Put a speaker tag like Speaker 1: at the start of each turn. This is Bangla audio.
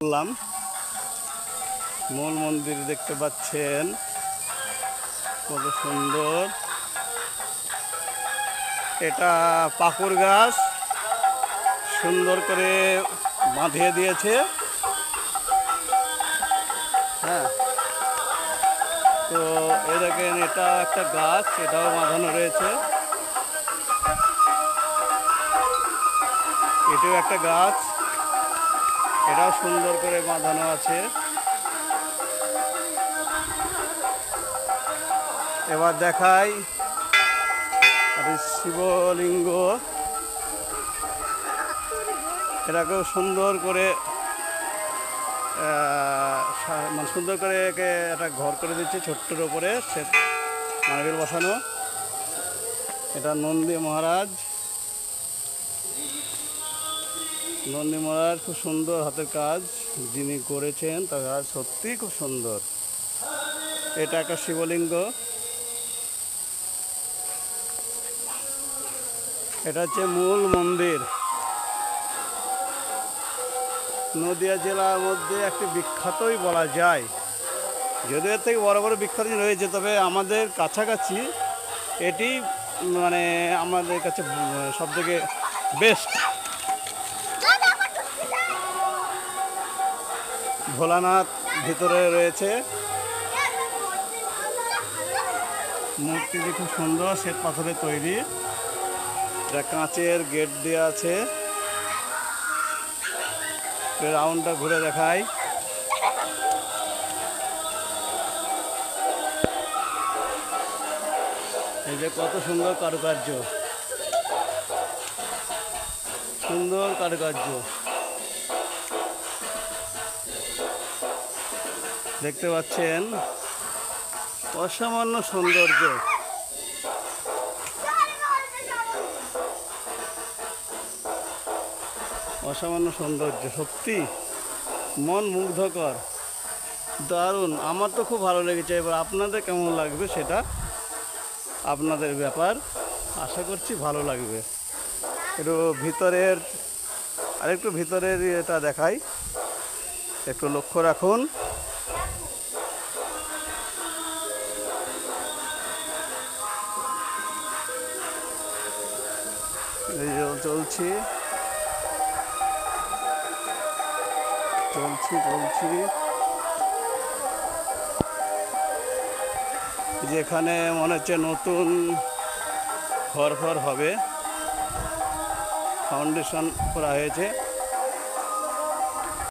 Speaker 1: বললাম মূল মন্দির দেখতে পাচ্ছেন, কত সুন্দর। এটা পাকুড় গাছ সুন্দর করে বাঁধিয়ে দিয়েছে। হ্যাঁ, তো এই দেখেন, এটা একটা গাছ, এটাও বাঁধানো রয়েছে। এটাও একটা গাছ, এটাও সুন্দর করে বাঁধানো আছে। এবার দেখাই শিবলিঙ্গ, এটাকেও সুন্দর করে মানে সুন্দর করে একে একটা ঘর করে দিচ্ছে ছোট্টর ওপরে, সে মার্বেল বসানো। এটা নন্দী মহারাজ, নন্দী মহারাজ খুব সুন্দর হাতের কাজ যিনি করেছেন, তার কাজ সত্যিই খুব সুন্দর। এটা একটা শিবলিঙ্গ, এটা হচ্ছে মূল মন্দির। নদিয়া জেলার মধ্যে একটি বিখ্যাতই বলা যায়, যদিও এর থেকে বড় বড় বিখ্যাত রয়েছে, তবে আমাদের কাছাকাছি এটি মানে আমাদের কাছে সবথেকে বেস্ট। ভোলানাথ ভিতরে রয়েছে, মূর্তিটি খুব সুন্দর, শ্বেত পাথরের তৈরি। এটা কাঁচের গেট দেওয়া আছে। রাউন্ডটা ঘুরে দেখাই। এই যে কত সুন্দর কারুকার্য, সুন্দর কারুকার্য দেখতে পাচ্ছেন, অসামান্য সৌন্দর্য। অসামান্য সৌন্দর্য, সত্যি মন মুগ্ধকর, দারুণ। আমার তো খুব ভালো লেগেছে। এবার আপনাদের কেমন লাগবে সেটা আপনাদের ব্যাপার, আশা করছি ভালো লাগবে। একটু ভিতরের আরেকটু ভিতরের এটা দেখাই, একটু লক্ষ্য রাখুন। এই যে চলছি যেখানে মনে হচ্ছে নতুন ঘর হবে, ফাউন্ডেশন করা হয়েছে।